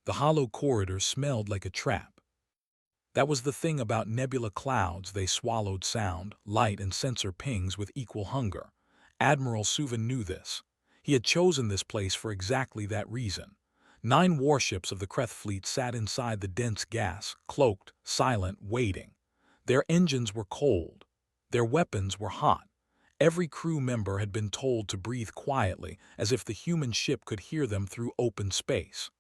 The hollow corridor smelled like a trap. That was the thing about nebula clouds, they swallowed sound, light, and sensor pings with equal hunger. Admiral Suvin knew this. He had chosen this place for exactly that reason. 9 warships of the Kreth fleet sat inside the dense gas, cloaked, silent, waiting. Their engines were cold. Their weapons were hot. Every crew member had been told to breathe quietly, as if the human ship could hear them through open space.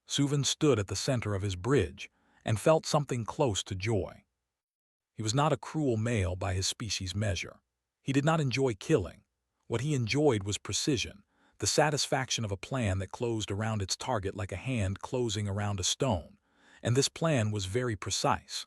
Suvin stood at the center of his bridge and felt something close to joy. He was not a cruel male by his species' measure. He did not enjoy killing. What he enjoyed was precision, the satisfaction of a plan that closed around its target like a hand closing around a stone. And this plan was very precise.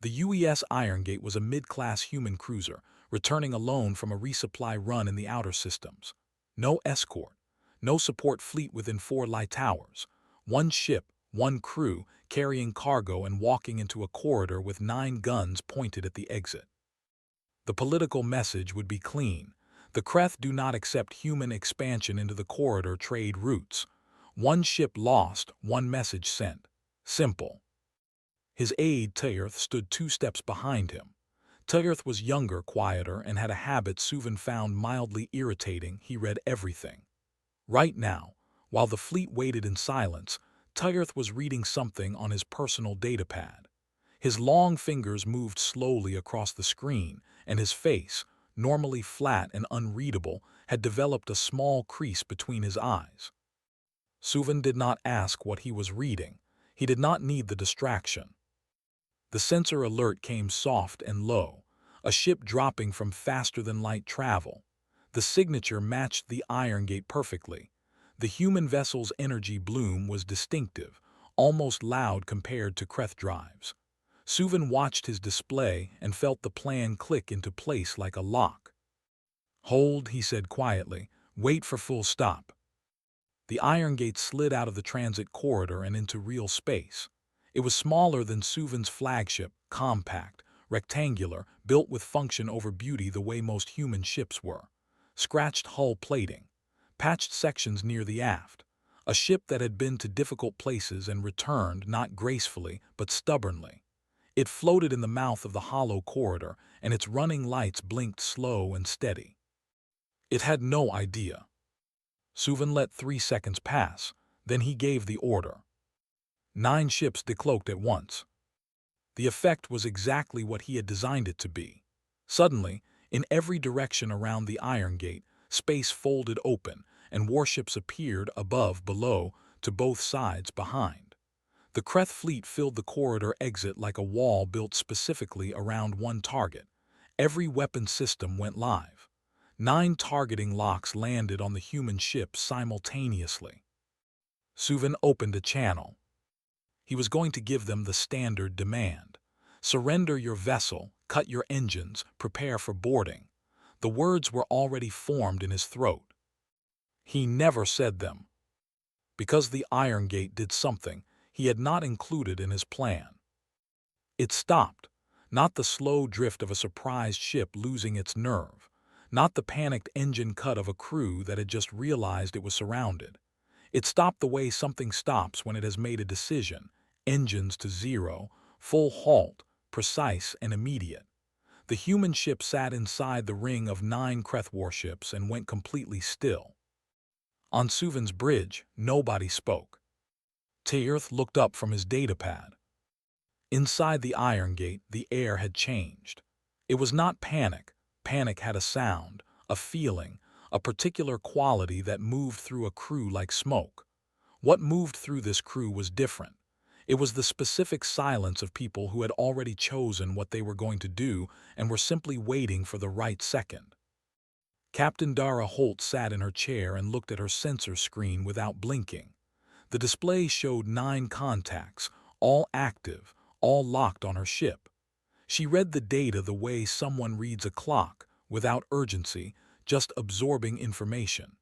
The UES Iron Gate was a mid-class human cruiser, returning alone from a resupply run in the outer systems. No escort, no support fleet within 4 light towers. 1 ship, 1 crew, carrying cargo and walking into a corridor with 9 guns pointed at the exit. The political message would be clean. The Kreth do not accept human expansion into the corridor trade routes. 1 ship lost, 1 message sent. Simple. His aide, Tyrth, stood 2 steps behind him. Tyrth was younger, quieter, and had a habit Suvin found mildly irritating. He read everything. Right now, while the fleet waited in silence, Tyrth was reading something on his personal datapad. His long fingers moved slowly across the screen, and his face, normally flat and unreadable, had developed a small crease between his eyes. Suvin did not ask what he was reading. He did not need the distraction. The sensor alert came soft and low, a ship dropping from faster-than-light travel. The signature matched the Iron Gate perfectly. The human vessel's energy bloom was distinctive, almost loud compared to Kreth drives. Suvin watched his display and felt the plan click into place like a lock. "Hold," he said quietly. "Wait for full stop." The Iron Gate slid out of the transit corridor and into real space. It was smaller than Suvin's flagship, compact, rectangular, built with function over beauty the way most human ships were. Scratched hull plating, patched sections near the aft. A ship that had been to difficult places and returned not gracefully but stubbornly. It floated in the mouth of the hollow corridor, and its running lights blinked slow and steady. It had no idea. Suvin let 3 seconds pass, then he gave the order. 9 ships decloaked at once. The effect was exactly what he had designed it to be. Suddenly, in every direction around the Iron Gate, space folded open, and warships appeared above, below, to both sides, behind. The Kreth fleet filled the corridor exit like a wall built specifically around 1 target. Every weapon system went live. 9 targeting locks landed on the human ship simultaneously. Suvin opened a channel. He was going to give them the standard demand. Surrender your vessel, cut your engines, prepare for boarding. The words were already formed in his throat. He never said them. Because the Iron Gate did something he had not included in his plan. It stopped, not the slow drift of a surprised ship losing its nerve, not the panicked engine cut of a crew that had just realized it was surrounded. It stopped the way something stops when it has made a decision, engines to 0, full halt, precise and immediate. The human ship sat inside the ring of 9 Kreth warships and went completely still. On Suvin's bridge, nobody spoke. Tyrth looked up from his datapad. Inside the Iron Gate, the air had changed. It was not panic. Panic had a sound, a feeling, a particular quality that moved through a crew like smoke. What moved through this crew was different. It was the specific silence of people who had already chosen what they were going to do and were simply waiting for the right second. Captain Dara Holt sat in her chair and looked at her sensor screen without blinking. The display showed 9 contacts, all active, all locked on her ship. She read the data the way someone reads a clock, without urgency, just absorbing information.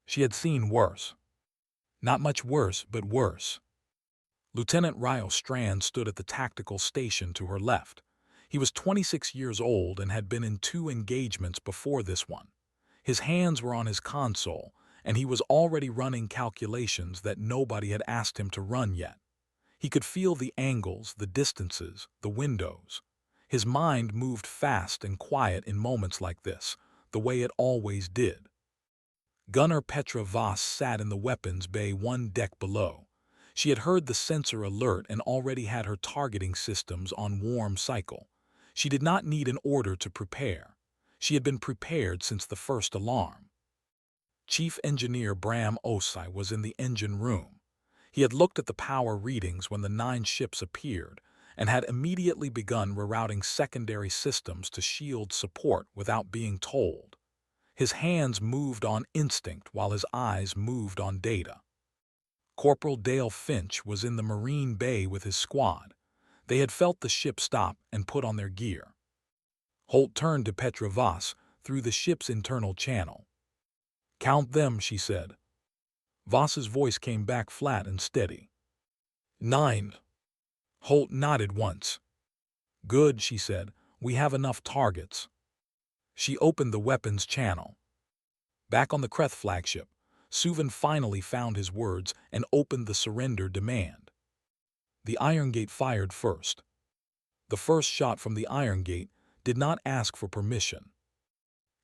She had seen worse. Not much worse, but worse. Lieutenant Ryo Strand stood at the tactical station to her left. He was 26 years old and had been in 2 engagements before this one. His hands were on his console, and he was already running calculations that nobody had asked him to run yet. He could feel the angles, the distances, the windows. His mind moved fast and quiet in moments like this, the way it always did. Gunner Petra Voss sat in the weapons bay one deck below. She had heard the sensor alert and already had her targeting systems on warm cycle. She did not need an order to prepare. She had been prepared since the first alarm. Chief Engineer Bram Osai was in the engine room. He had looked at the power readings when the 9 ships appeared and had immediately begun rerouting secondary systems to shield support without being told. His hands moved on instinct while his eyes moved on data. Corporal Dale Finch was in the Marine Bay with his squad. They had felt the ship stop and put on their gear. Holt turned to Petra Voss through the ship's internal channel. "Count them," she said. Voss's voice came back flat and steady. 9. Holt nodded once. "Good," she said. "We have enough targets." She opened the weapons channel. Back on the Kreth flagship, Suvin finally found his words and opened the surrender demand. The Iron Gate fired first. The first shot from the Iron Gate did not ask for permission.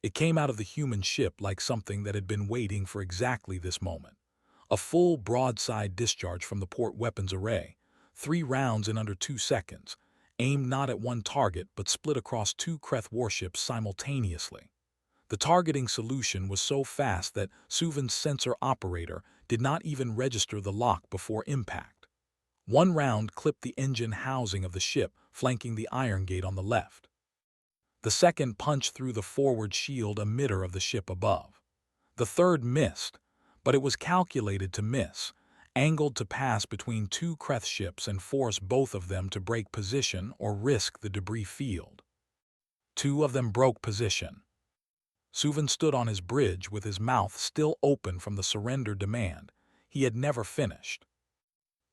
It came out of the human ship like something that had been waiting for exactly this moment. A full broadside discharge from the port weapons array, 3 rounds in under 2 seconds, aimed not at one target but split across 2 Kreth warships simultaneously. The targeting solution was so fast that Suvin's sensor operator did not even register the lock before impact. One round clipped the engine housing of the ship, flanking the Iron Gate on the left. The second punched through the forward shield emitter of the ship above. The third missed, but it was calculated to miss, angled to pass between 2 Kreth ships and force both of them to break position or risk the debris field. 2 of them broke position. Suvin stood on his bridge with his mouth still open from the surrender demand. He had never finished.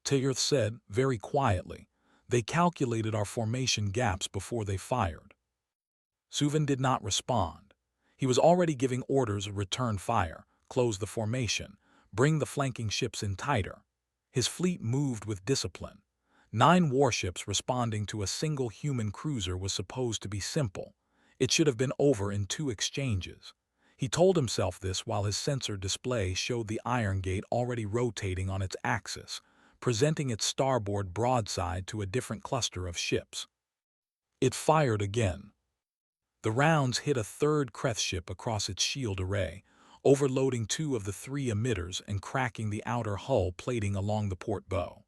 Tiggerth said, very quietly, "They calculated our formation gaps before they fired." Suvin did not respond. He was already giving orders of return fire, close the formation, bring the flanking ships in tighter. His fleet moved with discipline. 9 warships responding to a single human cruiser was supposed to be simple. It should have been over in 2 exchanges. He told himself this while his sensor display showed the Iron Gate already rotating on its axis, presenting its starboard broadside to a different cluster of ships. It fired again. The rounds hit a 3rd Kreth ship across its shield array, overloading 2 of the 3 emitters and cracking the outer hull plating along the port bow.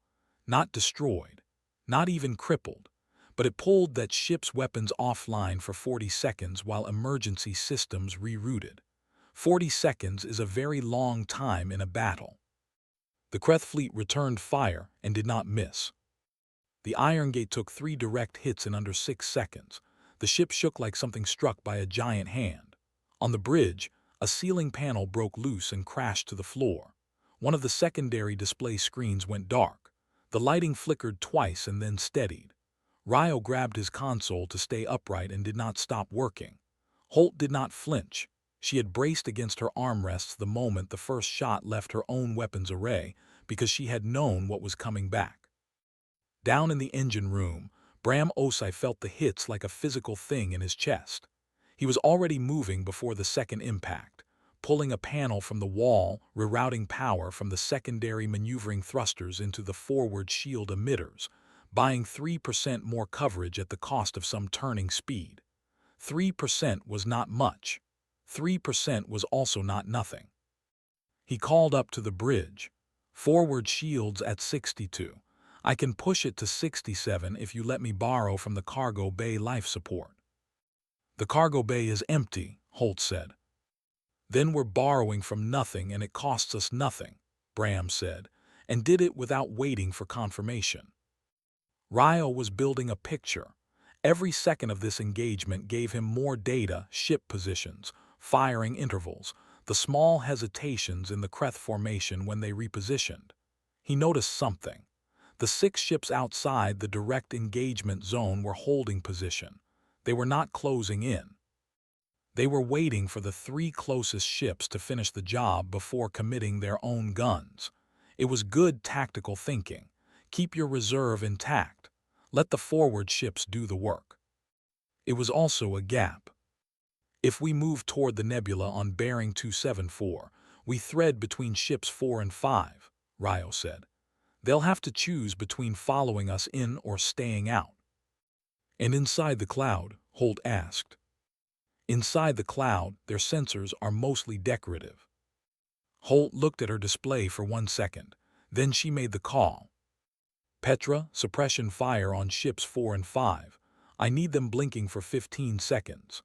Not destroyed, not even crippled, but it pulled that ship's weapons offline for 40 seconds while emergency systems rerouted. 40 seconds is a very long time in a battle. The Kreth fleet returned fire and did not miss. The Iron Gate took 3 direct hits in under 6 seconds. The ship shook like something struck by a giant hand. On the bridge, a ceiling panel broke loose and crashed to the floor. One of the secondary display screens went dark. The lighting flickered twice and then steadied. Ryo grabbed his console to stay upright and did not stop working. Holt did not flinch. She had braced against her armrests the moment the first shot left her own weapons array because she had known what was coming back. Down in the engine room, Bram Osai felt the hits like a physical thing in his chest. He was already moving before the second impact, pulling a panel from the wall, rerouting power from the secondary maneuvering thrusters into the forward shield emitters, buying 3% more coverage at the cost of some turning speed. 3% was not much. 3% was also not nothing. He called up to the bridge. "Forward shields at 62. I can push it to 67 if you let me borrow from the cargo bay life support." "The cargo bay is empty," Holt said. "Then we're borrowing from nothing and it costs us nothing," Bram said, and did it without waiting for confirmation. Ryo was building a picture. Every second of this engagement gave him more data, ship positions, firing intervals, the small hesitations in the Kreth formation when they repositioned. He noticed something. The 6 ships outside the direct engagement zone were holding position. They were not closing in. They were waiting for the three closest ships to finish the job before committing their own guns. It was good tactical thinking. Keep your reserve intact. Let the forward ships do the work. It was also a gap. If we move toward the nebula on bearing 274, we thread between ships 4 and 5, Ryo said. They'll have to choose between following us in or staying out. And inside the cloud, Holt asked. Inside the cloud, their sensors are mostly decorative. Holt looked at her display for 1 second. Then she made the call. Petra, suppression fire on ships 4 and 5. I need them blinking for 15 seconds.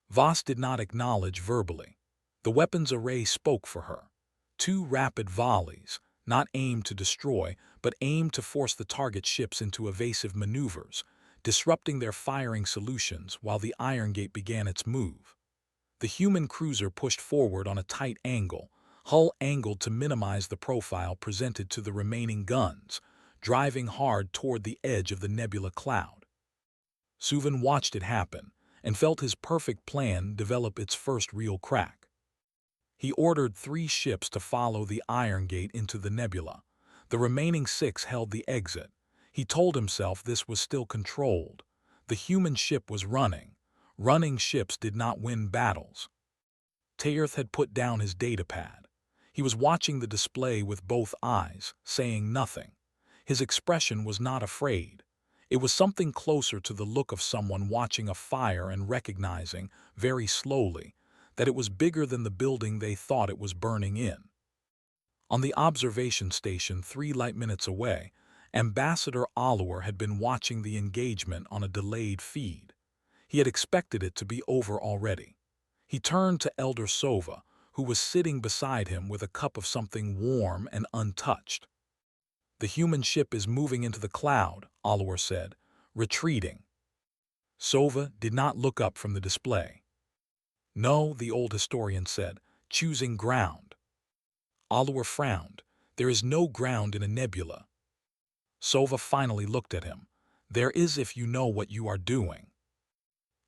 Voss did not acknowledge verbally. The weapons array spoke for her. 2 rapid volleys, not aimed to destroy, but aimed to force the target ships into evasive maneuvers, disrupting their firing solutions while the Iron Gate began its move. The human cruiser pushed forward on a tight angle, hull angled to minimize the profile presented to the remaining guns, driving hard toward the edge of the nebula cloud. Suvin watched it happen and felt his perfect plan develop its first real crack. He ordered 3 ships to follow the Iron Gate into the nebula. The remaining 6 held the exit. He told himself this was still controlled. The human ship was running. Running ships did not win battles. Tayerth had put down his datapad. He was watching the display with both eyes, saying nothing. His expression was not afraid. It was something closer to the look of someone watching a fire and recognizing, very slowly, that it was bigger than the building they thought it was burning in. On the observation station 3 light minutes away, Ambassador Allur had been watching the engagement on a delayed feed. He had expected it to be over already. He turned to Elder Sova, who was sitting beside him with a cup of something warm and untouched. The human ship is moving into the cloud, Allur said, retreating. Sova did not look up from the display. No, the old historian said, choosing ground. Allur frowned. There is no ground in a nebula. Sova finally looked at him. There is if you know what you are doing.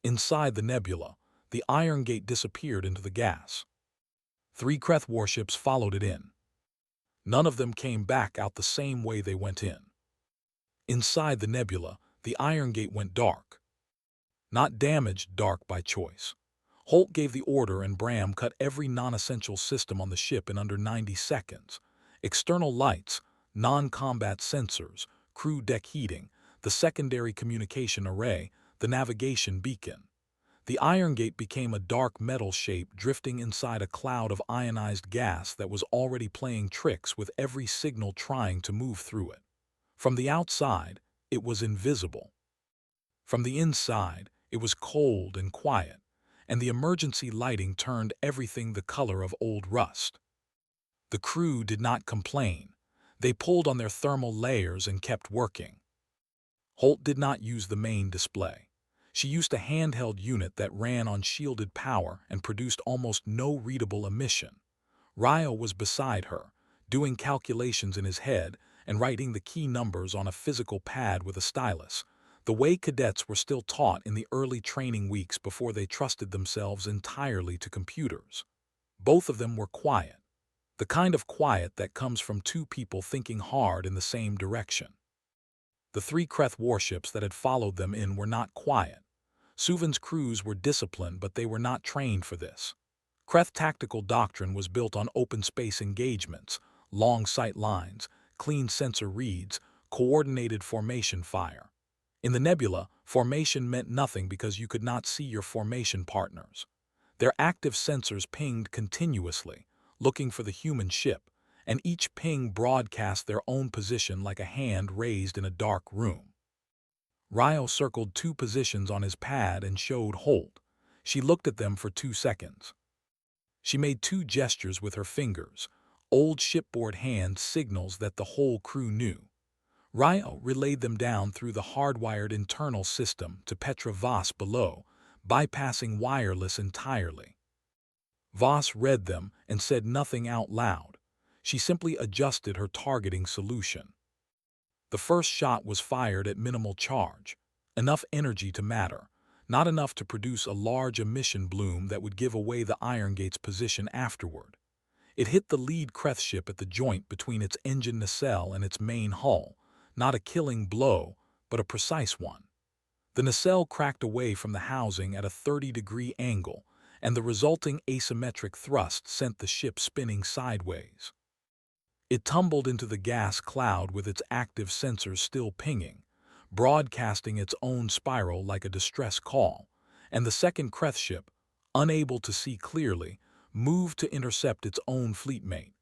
Inside the nebula, the Iron Gate disappeared into the gas. 3 Kreth warships followed it in. None of them came back out the same way they went in. Inside the nebula, the Iron Gate went dark. Not damaged dark by choice. Holt gave the order and Bram cut every non-essential system on the ship in under 90 seconds. External lights, non-combat sensors, crew deck heating, the secondary communication array, the navigation beacon. The Iron Gate became a dark metal shape drifting inside a cloud of ionized gas that was already playing tricks with every signal trying to move through it. From the outside, it was invisible. From the inside, it was cold and quiet, and the emergency lighting turned everything the color of old rust. The crew did not complain. They pulled on their thermal layers and kept working. Holt did not use the main display. She used a handheld unit that ran on shielded power and produced almost no readable emission. Ryo was beside her, doing calculations in his head and writing the key numbers on a physical pad with a stylus, the way cadets were still taught in the early training weeks before they trusted themselves entirely to computers. Both of them were quiet, the kind of quiet that comes from 2 people thinking hard in the same direction. The 3 Kreth warships that had followed them in were not quiet. Suvin's crews were disciplined, but they were not trained for this. Kreth tactical doctrine was built on open space engagements, long sight lines, clean sensor reads, coordinated formation fire. In the nebula, formation meant nothing because you could not see your formation partners. Their active sensors pinged continuously, looking for the human ship, and each ping broadcast their own position like a hand raised in a dark room. Ryo circled 2 positions on his pad and showed Holt. She looked at them for 2 seconds. She made 2 gestures with her fingers, old shipboard hand signals that the whole crew knew. Ryo relayed them down through the hardwired internal system to Petra Voss below, bypassing wireless entirely. Voss read them and said nothing out loud. She simply adjusted her targeting solution. The first shot was fired at minimal charge, enough energy to matter, not enough to produce a large emission bloom that would give away the Iron Gate's position afterward. It hit the lead Kreth ship at the joint between its engine nacelle and its main hull, not a killing blow, but a precise one. The nacelle cracked away from the housing at a 30-degree angle, and the resulting asymmetric thrust sent the ship spinning sideways. It tumbled into the gas cloud with its active sensors still pinging, broadcasting its own spiral like a distress call, and the second Kreth ship, unable to see clearly, moved to intercept its own fleetmate,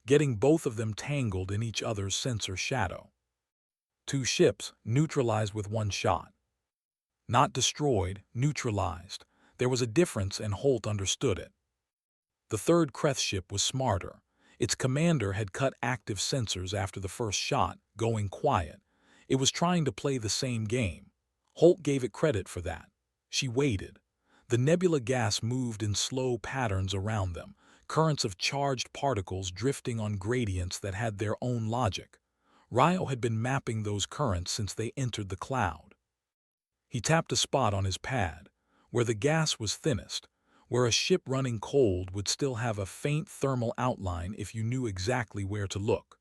getting both of them tangled in each other's sensor shadow. Two ships neutralized with one shot. Not destroyed, neutralized. There was a difference, and Holt understood it. The third Kreth ship was smarter. Its commander had cut active sensors after the first shot, going quiet. It was trying to play the same game. Holt gave it credit for that. She waited. The nebula gas moved in slow patterns around them, currents of charged particles drifting on gradients that had their own logic. Ryo had been mapping those currents since they entered the cloud. He tapped a spot on his pad, where the gas was thinnest, where a ship running cold would still have a faint thermal outline if you knew exactly where to look.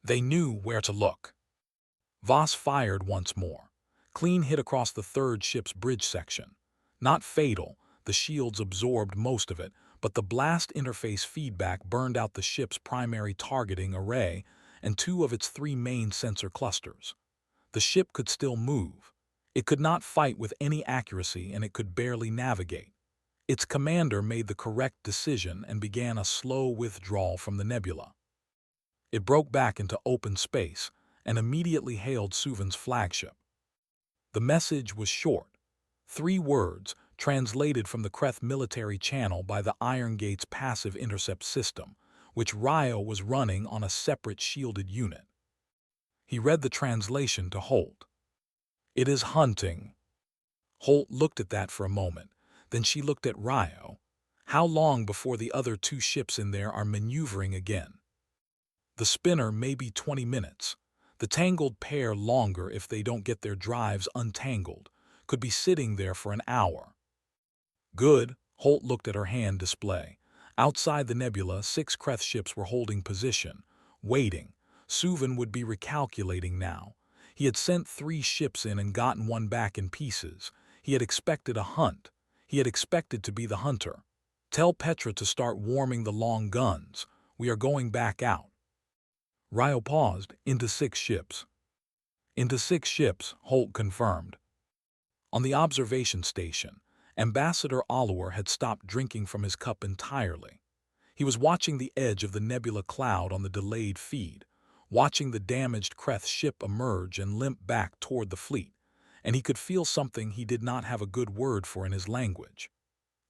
They knew where to look. Voss fired once more. Clean hit across the third ship's bridge section. Not fatal, the shields absorbed most of it, but the blast interface feedback burned out the ship's primary targeting array and two of its three main sensor clusters. The ship could still move. It could not fight with any accuracy, and it could barely navigate. Its commander made the correct decision and began a slow withdrawal from the nebula. It broke back into open space and immediately hailed Suvan's flagship. The message was short. 3 words, translated from the Kreth military channel by the Iron Gate's passive intercept system, which Ryo was running on a separate shielded unit. He read the translation to Holt. "It is hunting." Holt looked at that for a moment. Then she looked at Ryo. "How long before the other 2 ships in there are maneuvering again?" "The spinner may be 20 minutes. The tangled pair longer if they don't get their drives untangled. Could be sitting there for an hour." "Good." Holt looked at her hand display. Outside the nebula, 6 Kreth ships were holding position, waiting. Suvan would be recalculating now. He had sent 3 ships in and gotten one back in pieces. He had expected a hunt. He had expected to be the hunter. "Tell Petra to start warming the long guns. We are going back out." Ryo paused. "Into 6 ships." "Into 6 ships," Holt confirmed. On the observation station, Ambassador Oliver had stopped drinking from his cup entirely. He was watching the edge of the nebula cloud on the delayed feed, watching the damaged Kreth ship emerge and limp back toward the fleet, and he could feel something he did not have a good word for in his language.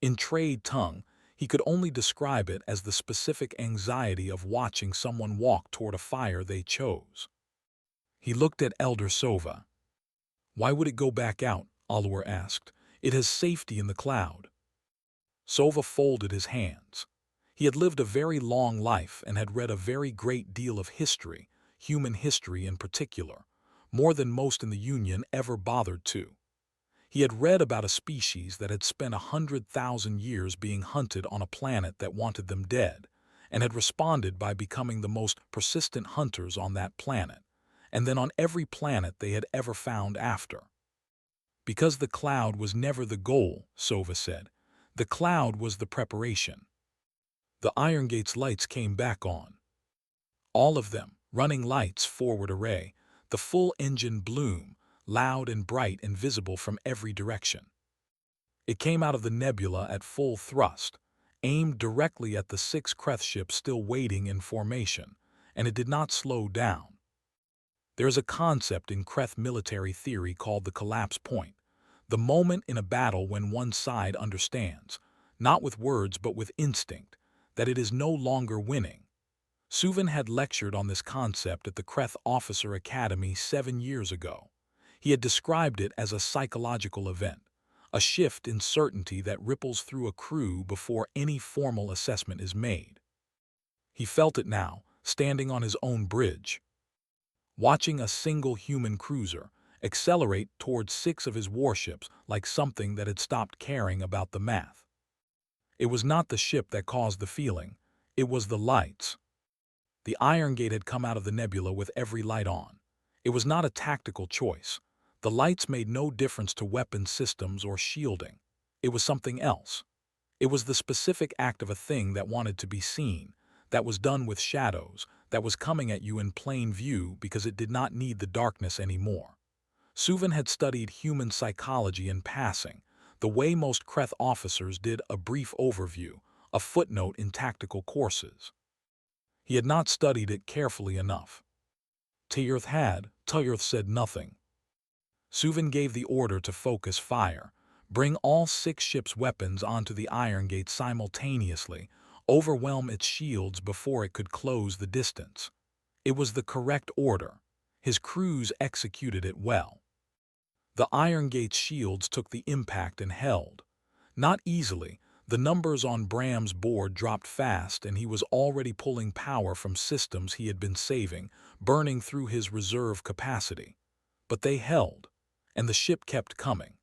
In trade tongue, he could only describe it as the specific anxiety of watching someone walk toward a fire they chose. He looked at Elder Sova. "Why would it go back out?" Oliver asked. "It has safety in the cloud." Sova folded his hands. He had lived a very long life and had read a very great deal of history, human history in particular, more than most in the Union ever bothered to. He had read about a species that had spent 100,000 years being hunted on a planet that wanted them dead, and had responded by becoming the most persistent hunters on that planet, and then on every planet they had ever found after. Because the cloud was never the goal, Sova said. The cloud was the preparation. The Iron Gate's lights came back on. All of them, running lights, forward array, the full engine bloom, loud and bright and visible from every direction. It came out of the nebula at full thrust, aimed directly at the 6 Kreth ships still waiting in formation, and it did not slow down. There is a concept in Kreth military theory called the collapse point, the moment in a battle when one side understands, not with words but with instinct, that it is no longer winning. Suvan had lectured on this concept at the Kreth Officer Academy 7 years ago. He had described it as a psychological event, a shift in certainty that ripples through a crew before any formal assessment is made. He felt it now, standing on his own bridge, watching a single human cruiser, accelerate towards 6 of his warships like something that had stopped caring about the math. It was not the ship that caused the feeling, it was the lights. The Iron Gate had come out of the nebula with every light on. It was not a tactical choice. The lights made no difference to weapon systems or shielding. It was something else. It was the specific act of a thing that wanted to be seen, that was done with shadows, that was coming at you in plain view because it did not need the darkness anymore. Suvin had studied human psychology in passing, the way most Kreth officers did a brief overview, a footnote in tactical courses. He had not studied it carefully enough. Tyurth said nothing. Suvin gave the order to focus fire, bring all 6 ships' weapons onto the Iron Gate simultaneously, overwhelm its shields before it could close the distance. It was the correct order. His crews executed it well. The Iron Gate's shields took the impact and held. Not easily. The numbers on Bram's board dropped fast and he was already pulling power from systems he had been saving, burning through his reserve capacity. But they held, and the ship kept coming.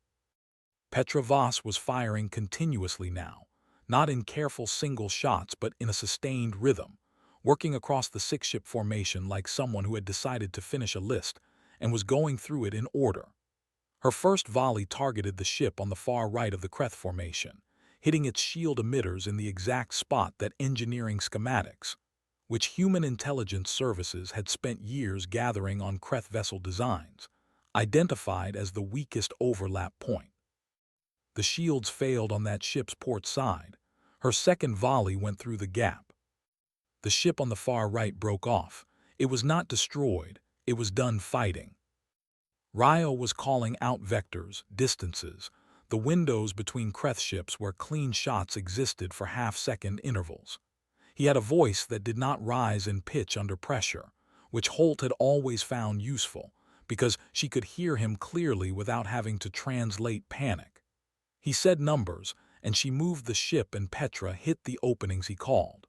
Petra Voss was firing continuously now, not in careful single shots but in a sustained rhythm, working across the 6-ship formation like someone who had decided to finish a list and was going through it in order. Her first volley targeted the ship on the far right of the Kreth formation, hitting its shield emitters in the exact spot that engineering schematics, which human intelligence services had spent years gathering on Kreth vessel designs, identified as the weakest overlap point. The shields failed on that ship's port side. Her second volley went through the gap. The ship on the far right broke off. It was not destroyed, it was done fighting. Ryo was calling out vectors, distances, the windows between Kreth ships where clean shots existed for half-second intervals. He had a voice that did not rise in pitch under pressure, which Holt had always found useful, because she could hear him clearly without having to translate panic. He said numbers, and she moved the ship and Petra hit the openings he called.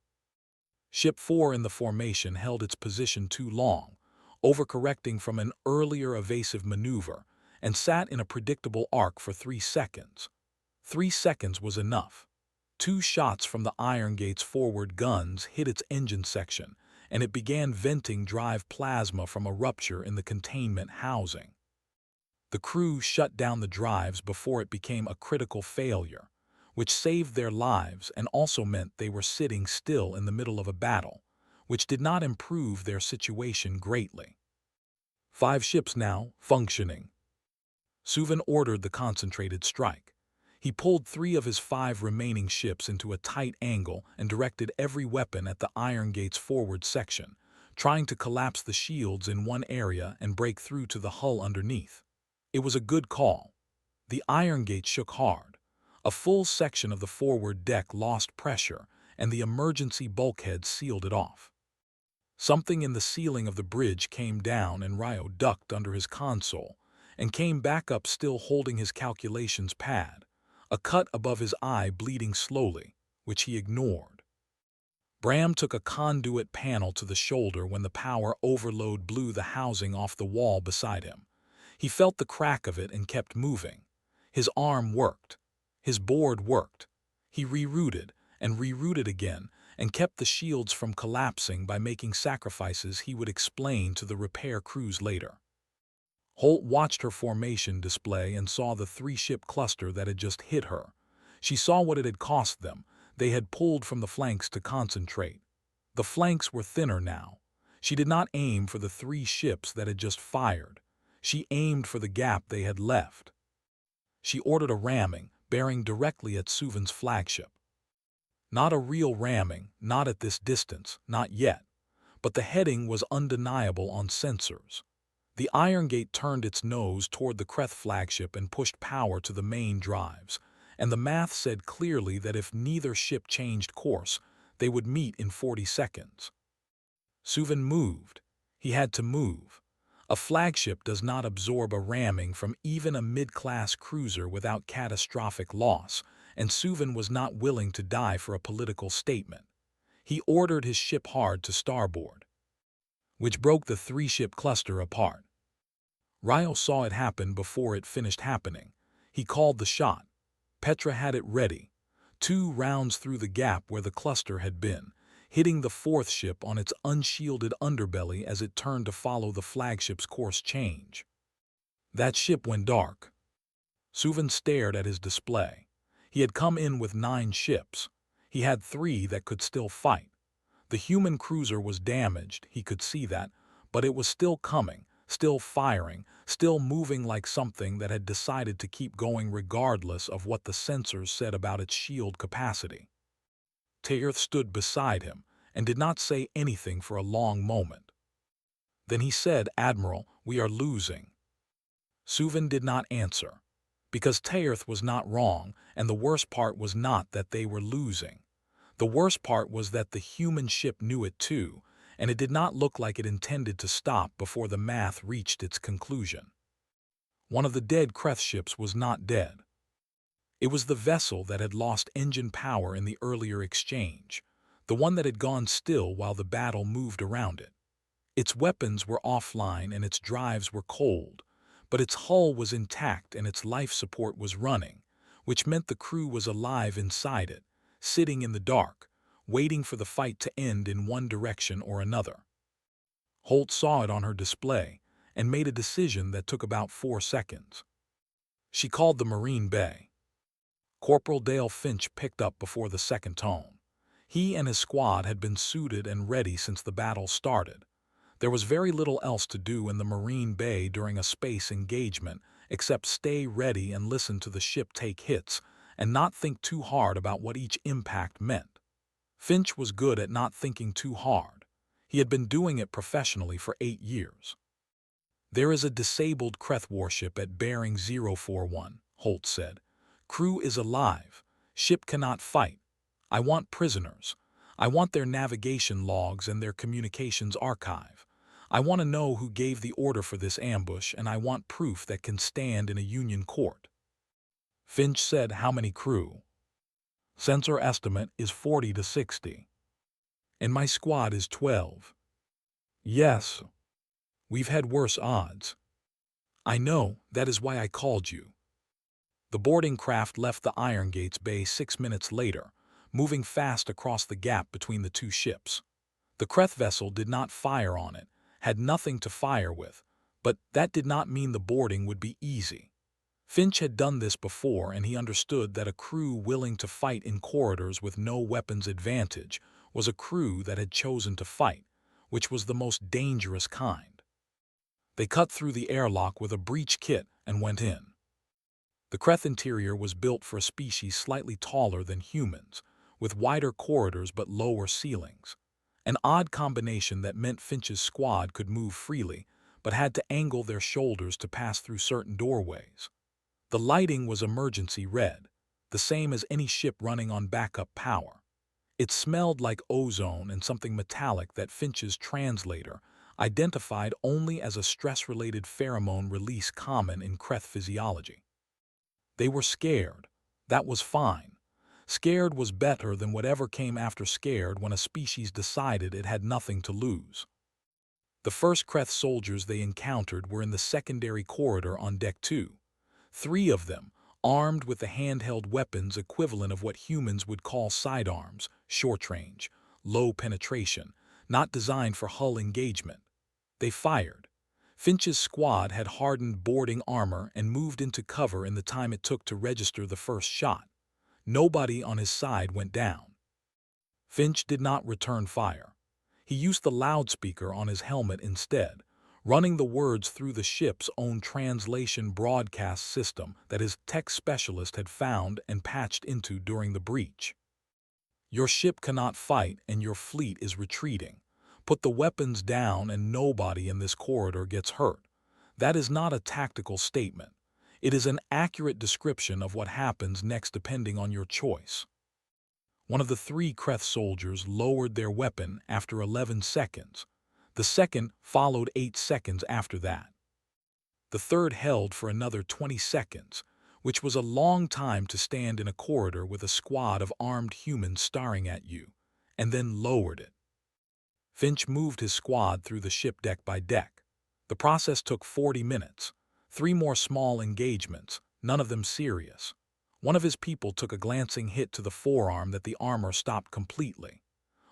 Ship 4 in the formation held its position too long, overcorrecting from an earlier evasive maneuver, and sat in a predictable arc for 3 seconds. 3 seconds was enough. 2 shots from the Iron Gate's forward guns hit its engine section, and it began venting drive plasma from a rupture in the containment housing. The crew shut down the drives before it became a critical failure, which saved their lives and also meant they were sitting still in the middle of a battle, which did not improve their situation greatly. 5 ships now, functioning. Suvin ordered the concentrated strike. He pulled 3 of his 5 remaining ships into a tight angle and directed every weapon at the Iron Gate's forward section, trying to collapse the shields in one area and break through to the hull underneath. It was a good call. The Iron Gate shook hard. A full section of the forward deck lost pressure, and the emergency bulkhead sealed it off. Something in the ceiling of the bridge came down and Ryo ducked under his console and came back up still holding his calculations pad, a cut above his eye bleeding slowly, which he ignored. Bram took a conduit panel to the shoulder when the power overload blew the housing off the wall beside him. He felt the crack of it and kept moving. His arm worked. His board worked. He rerouted and rerouted again and kept the shields from collapsing by making sacrifices he would explain to the repair crews later. Holt watched her formation display and saw the 3-ship cluster that had just hit her. She saw what it had cost them. They had pulled from the flanks to concentrate. The flanks were thinner now. She did not aim for the 3 ships that had just fired. She aimed for the gap they had left. She ordered a ramming, bearing directly at Suvin's flagship. Not a real ramming, not at this distance, not yet. But the heading was undeniable on sensors. The Iron Gate turned its nose toward the Kreth flagship and pushed power to the main drives, and the math said clearly that if neither ship changed course, they would meet in 40 seconds. Suvin moved. He had to move. A flagship does not absorb a ramming from even a mid-class cruiser without catastrophic loss, and Suvin was not willing to die for a political statement. He ordered his ship hard to starboard, which broke the 3-ship cluster apart. Ryo saw it happen before it finished happening. He called the shot. Petra had it ready. 2 rounds through the gap where the cluster had been, hitting the 4th ship on its unshielded underbelly as it turned to follow the flagship's course change. That ship went dark. Suvin stared at his display. He had come in with 9 ships. He had 3 that could still fight. The human cruiser was damaged, he could see that, but it was still coming, still firing, still moving like something that had decided to keep going regardless of what the sensors said about its shield capacity. Teerth stood beside him and did not say anything for a long moment. Then he said, "Admiral, we are losing." Suvin did not answer, because Teerth was not wrong, and the worst part was not that they were losing. The worst part was that the human ship knew it too, and it did not look like it intended to stop before the math reached its conclusion. One of the dead Kreth ships was not dead. It was the vessel that had lost engine power in the earlier exchange, the one that had gone still while the battle moved around it. Its weapons were offline and its drives were cold, but its hull was intact and its life support was running, which meant the crew was alive inside it, sitting in the dark, waiting for the fight to end in one direction or another. Holt saw it on her display and made a decision that took about 4 seconds. She called the Marine Bay. Corporal Dale Finch picked up before the second tone. He and his squad had been suited and ready since the battle started. There was very little else to do in the Marine Bay during a space engagement except stay ready and listen to the ship take hits and not think too hard about what each impact meant. Finch was good at not thinking too hard. He had been doing it professionally for 8 years. "There is a disabled Kreth warship at bearing 041, Holt said. "Crew is alive. Ship cannot fight. I want prisoners. I want their navigation logs and their communications archive. I want to know who gave the order for this ambush, and I want proof that can stand in a Union court." Finch said, "How many crew?" "Sensor estimate is 40 to 60. And my squad is 12. "Yes. We've had worse odds." "I know, that is why I called you." The boarding craft left the Iron Gates Bay 6 minutes later, moving fast across the gap between the 2 ships. The Kreth vessel did not fire on it, had nothing to fire with, but that did not mean the boarding would be easy. Finch had done this before, and he understood that a crew willing to fight in corridors with no weapons advantage was a crew that had chosen to fight, which was the most dangerous kind. They cut through the airlock with a breach kit and went in. The Kreth interior was built for a species slightly taller than humans, with wider corridors but lower ceilings. An odd combination that meant Finch's squad could move freely, but had to angle their shoulders to pass through certain doorways. The lighting was emergency red, the same as any ship running on backup power. It smelled like ozone and something metallic that Finch's translator identified only as a stress-related pheromone release common in Kreth physiology. They were scared. That was fine. Scared was better than whatever came after scared when a species decided it had nothing to lose. The first Kreth soldiers they encountered were in the secondary corridor on Deck 2. 3 of them, armed with the handheld weapons equivalent of what humans would call sidearms, short range, low penetration, not designed for hull engagement. They fired. Finch's squad had hardened boarding armor and moved into cover in the time it took to register the first shot. Nobody on his side went down. Finch did not return fire. He used the loudspeaker on his helmet instead, running the words through the ship's own translation broadcast system that his tech specialist had found and patched into during the breach. "Your ship cannot fight and your fleet is retreating. Put the weapons down and nobody in this corridor gets hurt." That is not a tactical statement. It is an accurate description of what happens next depending on your choice. One of the 3 Kreth soldiers lowered their weapon after 11 seconds. The second followed 8 seconds after that. The third held for another 20 seconds, which was a long time to stand in a corridor with a squad of armed humans staring at you, and then lowered it. Finch moved his squad through the ship deck by deck. The process took 40 minutes. 3 more small engagements, none of them serious. One of his people took a glancing hit to the forearm that the armor stopped completely.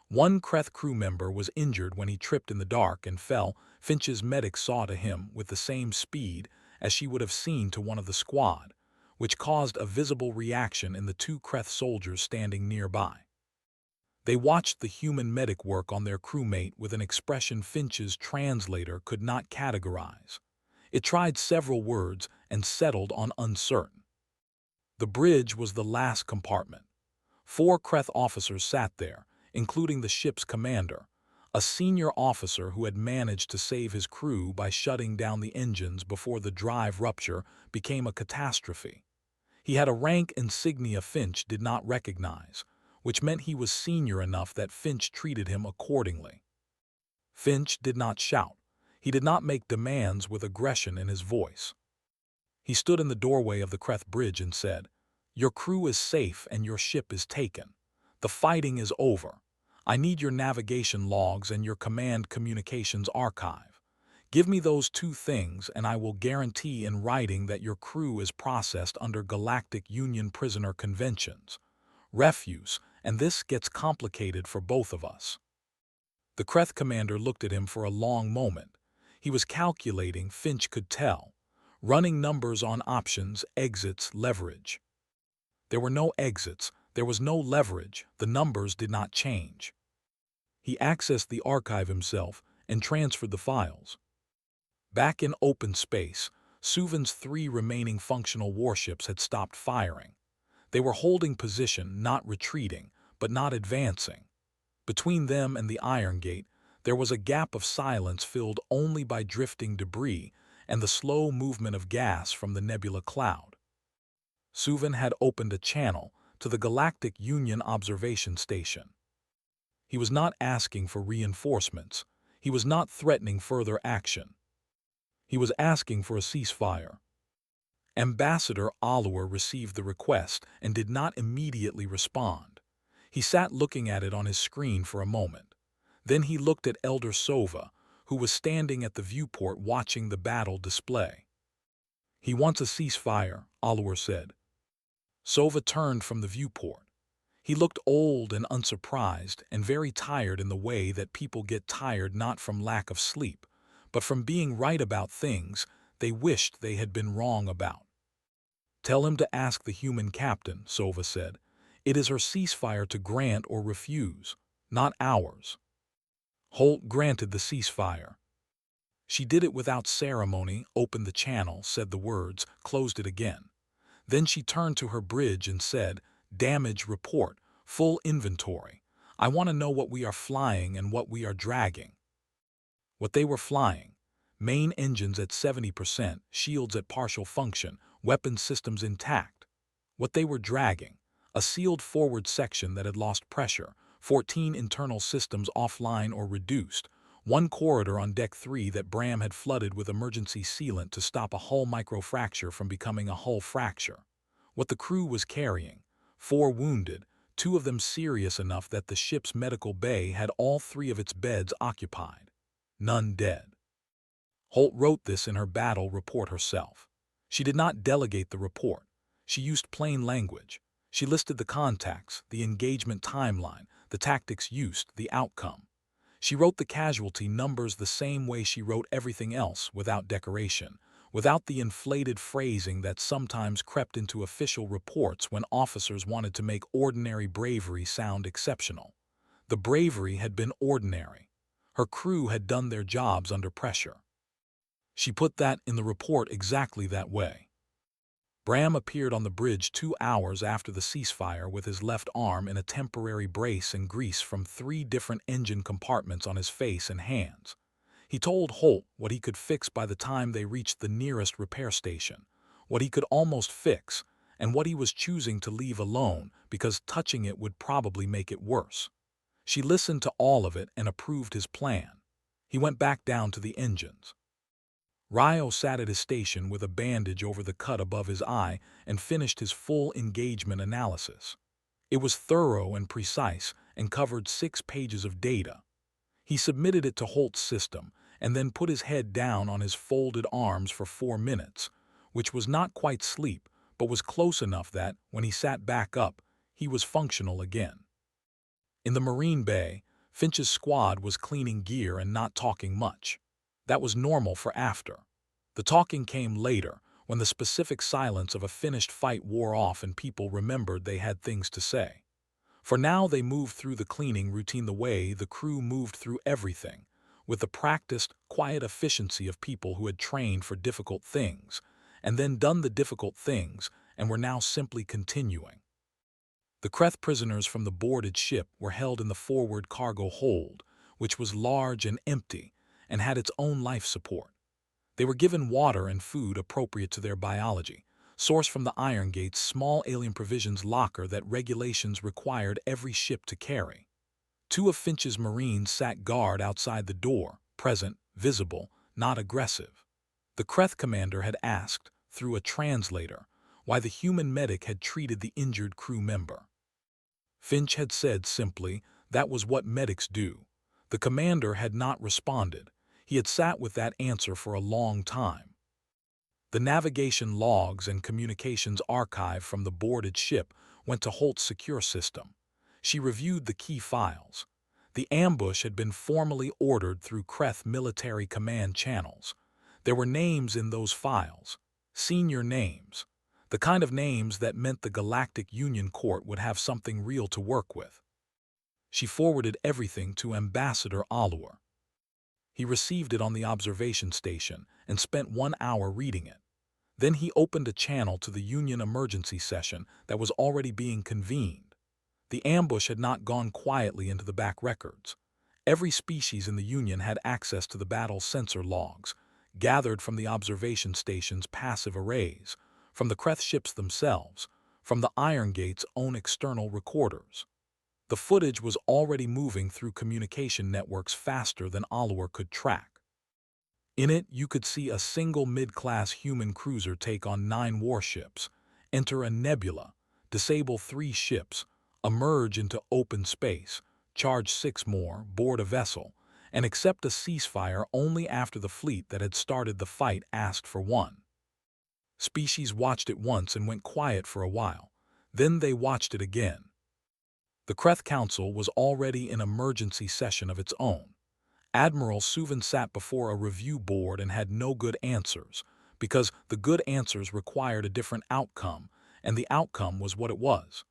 One Kreth crew member was injured when he tripped in the dark and fell. Finch's medic saw to him with the same speed as she would have seen to one of the squad, which caused a visible reaction in the 2 Kreth soldiers standing nearby. They watched the human medic work on their crewmate with an expression Finch's translator could not categorize. It tried several words and settled on uncertain. The bridge was the last compartment. 4 Kreth officers sat there, including the ship's commander, a senior officer who had managed to save his crew by shutting down the engines before the drive rupture became a catastrophe. He had a rank insignia Finch did not recognize, which meant he was senior enough that Finch treated him accordingly. Finch did not shout. He did not make demands with aggression in his voice. He stood in the doorway of the Kreth bridge and said, "Your crew is safe and your ship is taken. The fighting is over. I need your navigation logs and your command communications archive. Give me those 2 things and I will guarantee in writing that your crew is processed under Galactic Union prisoner conventions. Refuse, and this gets complicated for both of us." The Kreth commander looked at him for a long moment. He was calculating, Finch could tell, running numbers on options, exits, leverage. There were no exits, there was no leverage, the numbers did not change. He accessed the archive himself and transferred the files. Back in open space, Suvan's 3 remaining functional warships had stopped firing. They were holding position, not retreating, but not advancing. Between them and the Iron Gate, there was a gap of silence filled only by drifting debris and the slow movement of gas from the nebula cloud. Suvan had opened a channel to the Galactic Union observation station. He was not asking for reinforcements. He was not threatening further action. He was asking for a ceasefire. Ambassador Oliver received the request and did not immediately respond. He sat looking at it on his screen for a moment. Then he looked at Elder Sova, who was standing at the viewport watching the battle display. "He wants a ceasefire," Oliver said. Sova turned from the viewport. He looked old and unsurprised and very tired in the way that people get tired not from lack of sleep, but from being right about things they wished they had been wrong about. "Tell him to ask the human captain," Sova said. "It is her ceasefire to grant or refuse, not ours." Holt granted the ceasefire. She did it without ceremony, opened the channel, said the words, closed it again. Then she turned to her bridge and said, "Damage report, full inventory. I want to know what we are flying and what we are dragging." What they were flying: main engines at 70%, shields at partial function, weapon systems intact. What they were dragging: a sealed forward section that had lost pressure, 14 internal systems offline or reduced, 1 corridor on Deck 3 that Bram had flooded with emergency sealant to stop a hull microfracture from becoming a hull fracture. What the crew was carrying: 4 wounded, 2 of them serious enough that the ship's medical bay had all 3 of its beds occupied. None dead. Holt wrote this in her battle report herself. She did not delegate the report. She used plain language. She listed the contacts, the engagement timeline, the tactics used, the outcome. She wrote the casualty numbers the same way she wrote everything else, without decoration, without the inflated phrasing that sometimes crept into official reports when officers wanted to make ordinary bravery sound exceptional. The bravery had been ordinary. Her crew had done their jobs under pressure. She put that in the report exactly that way. Bram appeared on the bridge 2 hours after the ceasefire with his left arm in a temporary brace and grease from 3 different engine compartments on his face and hands. He told Holt what he could fix by the time they reached the nearest repair station, what he could almost fix, and what he was choosing to leave alone because touching it would probably make it worse. She listened to all of it and approved his plan. He went back down to the engines. Ryo sat at his station with a bandage over the cut above his eye and finished his full engagement analysis. It was thorough and precise and covered 6 pages of data. He submitted it to Holt's system, and then put his head down on his folded arms for 4 minutes, which was not quite sleep, but was close enough that, when he sat back up, he was functional again. In the Marine Bay, Finch's squad was cleaning gear and not talking much. That was normal for after. The talking came later, when the specific silence of a finished fight wore off and people remembered they had things to say. For now they moved through the cleaning routine the way the crew moved through everything, with the practiced, quiet efficiency of people who had trained for difficult things, and then done the difficult things, and were now simply continuing. The Kreth prisoners from the boarded ship were held in the forward cargo hold, which was large and empty, and had its own life support. They were given water and food appropriate to their biology, sourced from the Iron Gate's small alien provisions locker that regulations required every ship to carry. 2 of Finch's Marines sat guard outside the door, present, visible, not aggressive. The Kreth commander had asked, through a translator, why the human medic had treated the injured crew member. Finch had said simply, that was what medics do. The commander had not responded. He had sat with that answer for a long time. The navigation logs and communications archive from the boarded ship went to Holt's secure system. She reviewed the key files. The ambush had been formally ordered through Kreth military command channels. There were names in those files, senior names, the kind of names that meant the Galactic Union Court would have something real to work with. She forwarded everything to Ambassador Allure. He received it on the observation station and spent 1 hour reading it. Then he opened a channel to the Union emergency session that was already being convened. The ambush had not gone quietly into the back records. Every species in the Union had access to the battle sensor logs, gathered from the observation station's passive arrays, from the Kreth ships themselves, from the Iron Gate's own external recorders. The footage was already moving through communication networks faster than Allure could track. In it, you could see a single mid-class human cruiser take on 9 warships, enter a nebula, disable 3 ships, emerge into open space, charge 6 more, board a vessel, and accept a ceasefire only after the fleet that had started the fight asked for one. Species watched it once and went quiet for a while. Then they watched it again. The Kreth Council was already in emergency session of its own. Admiral Suvin sat before a review board and had no good answers, because the good answers required a different outcome, and the outcome was what it was.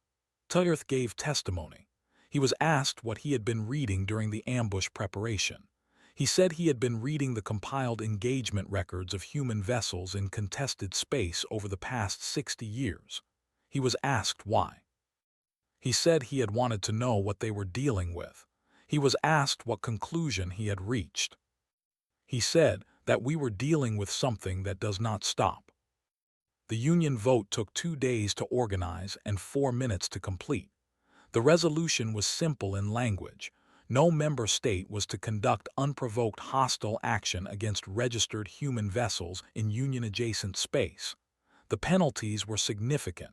Tuyerth gave testimony. He was asked what he had been reading during the ambush preparation. He said he had been reading the compiled engagement records of human vessels in contested space over the past 60 years. He was asked why. He said he had wanted to know what they were dealing with. He was asked what conclusion he had reached. He said that we were dealing with something that does not stop. The Union vote took 2 days to organize and 4 minutes to complete. The resolution was simple in language. No member state was to conduct unprovoked hostile action against registered human vessels in Union-adjacent space. The penalties were significant.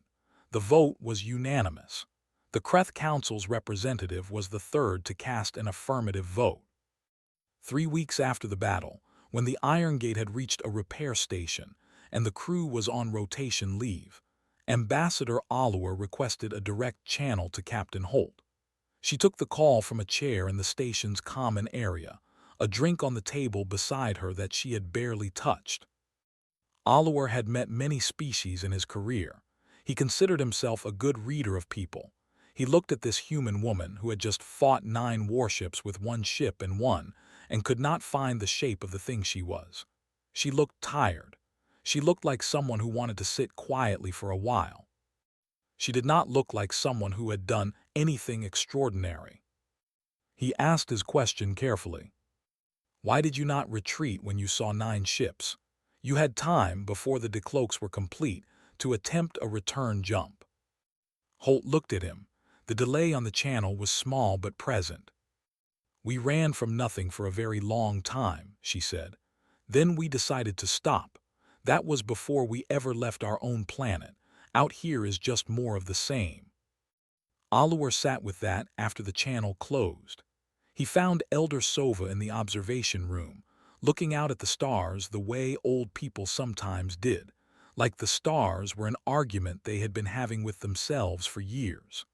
The vote was unanimous. The Kreth Council's representative was the third to cast an affirmative vote. 3 weeks after the battle, when the Iron Gate had reached a repair station and the crew was on rotation leave, Ambassador Allure requested a direct channel to Captain Holt. She took the call from a chair in the station's common area, a drink on the table beside her that she had barely touched. Allure had met many species in his career. He considered himself a good reader of people. He looked at this human woman who had just fought 9 warships with 1 ship and won, and could not find the shape of the thing she was. She looked tired. She looked like someone who wanted to sit quietly for a while. She did not look like someone who had done anything extraordinary. He asked his question carefully. Why did you not retreat when you saw 9 ships? You had time, before the decloaks were complete, to attempt a return jump. Holt looked at him. The delay on the channel was small but present. We ran from nothing for a very long time, she said. Then we decided to stop. That was before we ever left our own planet. Out here is just more of the same. Allure sat with that after the channel closed. He found Elder Sova in the observation room, looking out at the stars the way old people sometimes did, like the stars were an argument they had been having with themselves for years.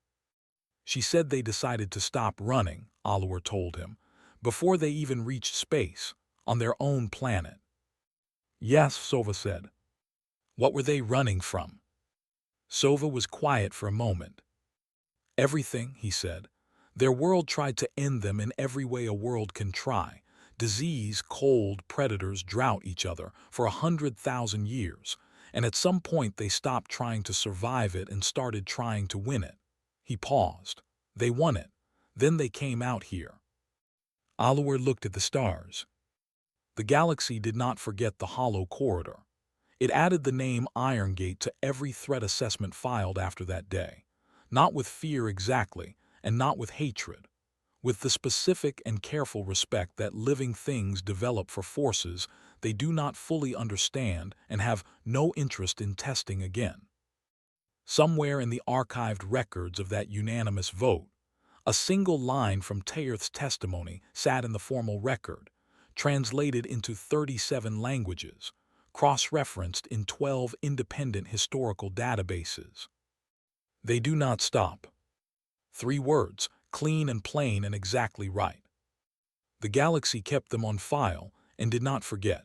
She said they decided to stop running, Oliver told him, before they even reached space, on their own planet. Yes, Sova said. What were they running from? Sova was quiet for a moment. Everything, he said. Their world tried to end them in every way a world can try. Disease, cold, predators drought each other for 100,000 years, and at some point they stopped trying to survive it and started trying to win it. He paused. They won it. Then they came out here. Oliver looked at the stars. The galaxy did not forget the hollow corridor. It added the name Iron Gate to every threat assessment filed after that day. Not with fear exactly, and not with hatred. With the specific and careful respect that living things develop for forces they do not fully understand and have no interest in testing again. Somewhere in the archived records of that unanimous vote, a single line from Tayerth's testimony sat in the formal record, translated into 37 languages, cross-referenced in 12 independent historical databases. They do not stop. 3 words, clean and plain and exactly right. The galaxy kept them on file and did not forget.